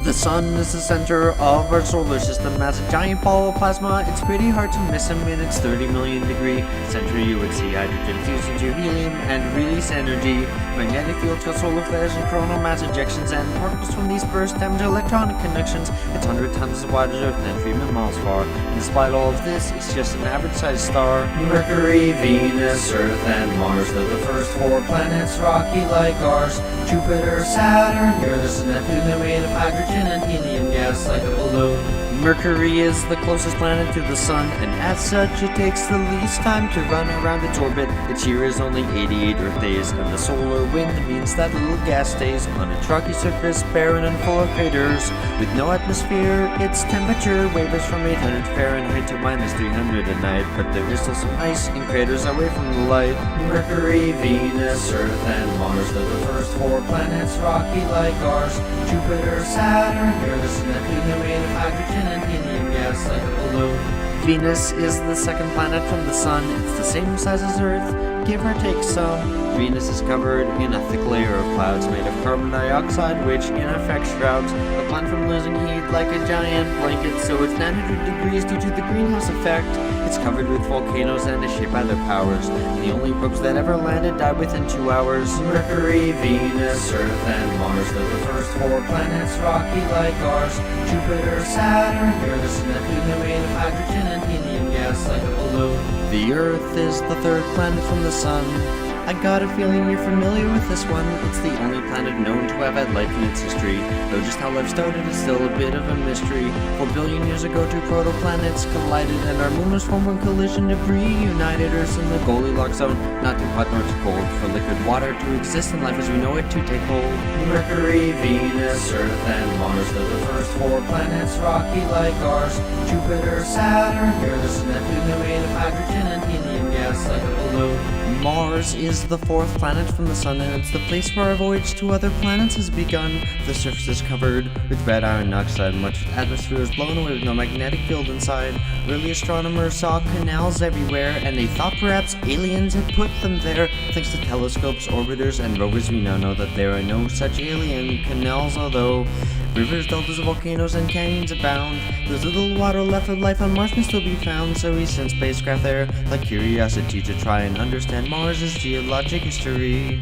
The sun is the center of our solar system. As a giant ball of plasma, it's pretty hard to miss him. In its 30 million degree center, you would see hydrogen fused into helium and release energy. Magnetic fields cause solar flares and coronal mass ejections, and particles from these bursts damage electronic connections. It's 100 times as wide as Earth and 3 million miles far. Despite all of this, it's just an average-sized star. Mercury, Venus, Earth, and Mars, they're the first 4 planets, rocky like ours. Jupiter, Saturn, Uranus, and Neptune, they're made of hydrogen and helium gas like a balloon. Mercury is the closest planet to the sun, and as such it takes the least time to run around its orbit. Its year is only 88 Earth days, and the solar wind means that little gas stays on its rocky surface, barren and full of craters. With no atmosphere, its temperature wavers from 800 Fahrenheit to minus 300 at night, but there is still some ice in craters away from the light. Mercury, Venus, Earth, and Mars, they're the first 4 planets, rocky like ours. Jupiter, Saturn, Uranus, and Neptune, they're made of hydrogen and helium gas like a balloon. Venus is the second planet from the sun. It's the same size as Earth, give or take some. Venus is covered in a thick layer of clouds made of carbon dioxide, which in effect shrouds the planet from losing heat like a giant blanket, so it's 900 degrees due to the greenhouse effect. It's covered with volcanoes and is shaped by their powers. The only probes that ever landed died within 2 hours. Mercury, Venus, Earth, and Mars, they're the first 4 planets, rocky like ours. Jupiter, Saturn, Uranus, and Neptune, they're made of hydrogen and helium gas like a balloon. The Earth is the 3rd planet from the sun. I got a feeling you're familiar with this one. It's the only planet known to have had life in its history, though just how life started is still a bit of a mystery. 4 billion years ago, 2 protoplanets collided, and our moon was formed when collision debris united Earth in the Goldilocks zone, not too hot nor too cold for liquid water to exist and life as we know it to take hold. Mercury, Venus, Earth, and Mars, they're the first 4 planets, rocky like ours. Jupiter, Saturn, Uranus, and Neptune, they're made of hydrogen and helium gas like a balloon. Mars is the 4th planet from the sun, and it's the place where our voyage to other planets has begun. The surface is covered with red iron oxide, much of the atmosphere is blown away with no magnetic field inside. Early astronomers saw canals everywhere, and they thought perhaps aliens had put them there. Thanks to telescopes, orbiters, and rovers, we now know that there are no such alien canals, although rivers, deltas, volcanoes, and canyons abound. There's little water left of life on Mars can still be found, so we sent spacecraft there like Curiosity to try and understand Mars' geologic history.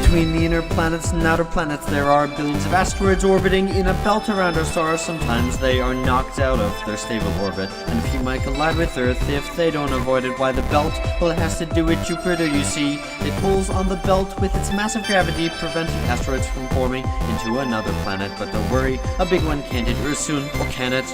Between the inner planets and outer planets, there are billions of asteroids orbiting in a belt around our star. Sometimes they are knocked out of their stable orbit, and a few might collide with Earth if they don't avoid it. Why the belt? Well, it has to do with Jupiter, you see. It pulls on the belt with its massive gravity, preventing asteroids from forming into another planet. But don't worry, a big one can't hit Earth soon, or can it?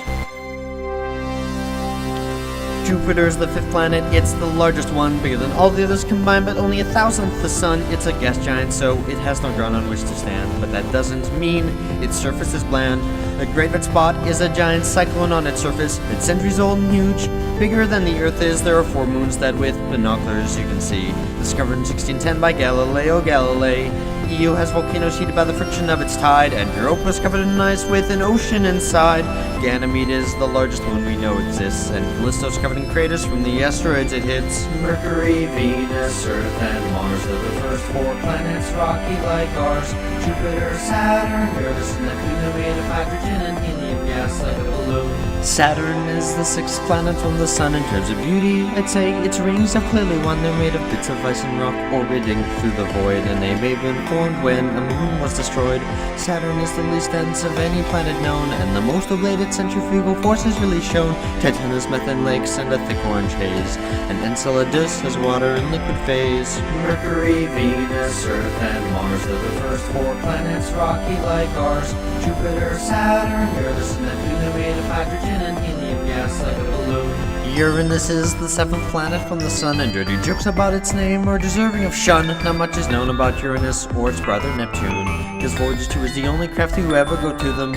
Jupiter's the 5th planet. It's the largest one, bigger than all the others combined, but only 1,000th the sun. It's a gas giant, so it has no ground on which to stand, but that doesn't mean its surface is bland. The Great Red Spot is a giant cyclone on its surface. It's centuries old and huge, bigger than the Earth is. There are 4 moons that with binoculars you can see. Discovered in 1610 by Galileo Galilei. Io has volcanoes heated by the friction of its tide, and Europa is covered in ice with an ocean inside. Ganymede is the largest moon we know exists, and Callisto is covered in craters from the asteroids it hits. Mercury, Venus, Earth, and Mars are the first 4 planets, rocky like ours. Jupiter, Saturn, Uranus, and Neptune are made of hydrogen and helium gas like a balloon. Saturn is the 6th planet from the sun. In terms of beauty, I'd say its rings have clearly won. They're made of bits of ice and rock orbiting through the void, and they may have been formed when a moon was destroyed. Saturn is the least dense of any planet known, and the most obeyed its centrifugal force is really shown. Titan has methane lakes and a thick orange haze, and Enceladus has water in liquid phase. Mercury, Venus, Earth, and Mars are the first 4 planets, rocky like ours. Jupiter, Saturn, Uranus, and Neptune are made of hydrogen and helium gas like a balloon. Uranus is the 7th planet from the sun, and dirty jokes about its name are deserving of shun. Not much is known about Uranus or its brother Neptune, because Voyager 2 is the only craft to ever go to them.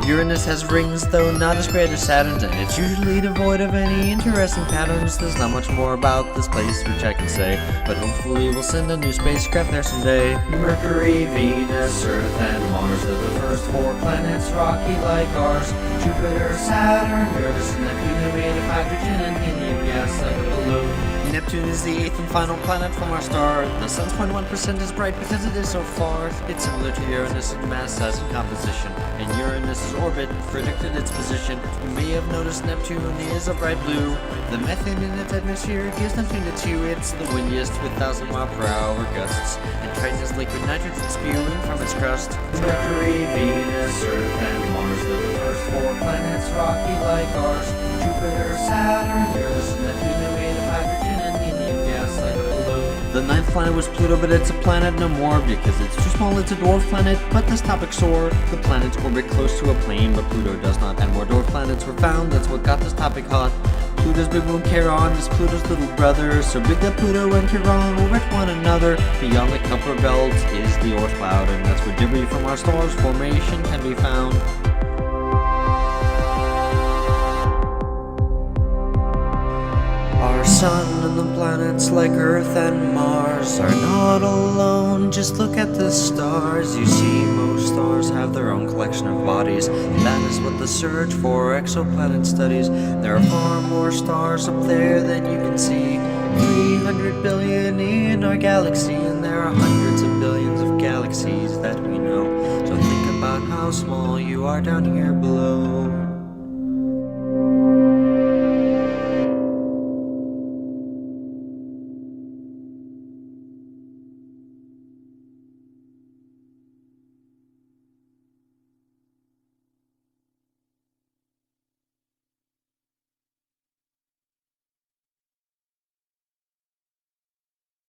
Uranus has rings, though not as great as Saturn's, and it's usually devoid of any interesting patterns. There's not much more about this place which I can say, but hopefully we'll send a new spacecraft there someday. Mercury, Venus, Earth, and Mars are the first 4 planets, rocky like ours. Jupiter, Saturn, Uranus, and Neptune are made of hydrogen and helium gas like a balloon. Neptune is the 8th and final planet from our star. The sun's 0.1% is bright because it is so far. It's similar to Uranus in mass, size, and composition, and Uranus's orbit predicted its position. You may have noticed Neptune is a bright blue. The methane in its atmosphere gives Neptune its hue. It's the windiest with 1,000-mile-per-hour gusts, and Triton is liquid nitrogen spewing from its crust. Mercury, Venus, Earth, and Mars, the first 4 planets rocky like ours. Jupiter, Saturn, Uranus, and Neptune are made of hydrogen and helium gas like balloon. The 9th planet was Pluto, but it's a planet no more because it's too small. It's a dwarf planet, but this topic sore. The planets orbit close to a plane, but Pluto does not, and more dwarf planets were found. That's what got this topic hot. Pluto's big moon Charon is Pluto's little brother, so big that Pluto and Charon orbit one another. Beyond the Kuiper belt is the Oort cloud, and that's where debris from our star's formation can be found. Our sun and the planets like Earth and Mars are not alone, just look at the stars. You see, most stars have their own collection of bodies. That is what the search for exoplanet studies. There are far more stars up there than you can see. 300 billion in our galaxy, and there are hundreds of billions of galaxies that we know. So think about how small you are down here below.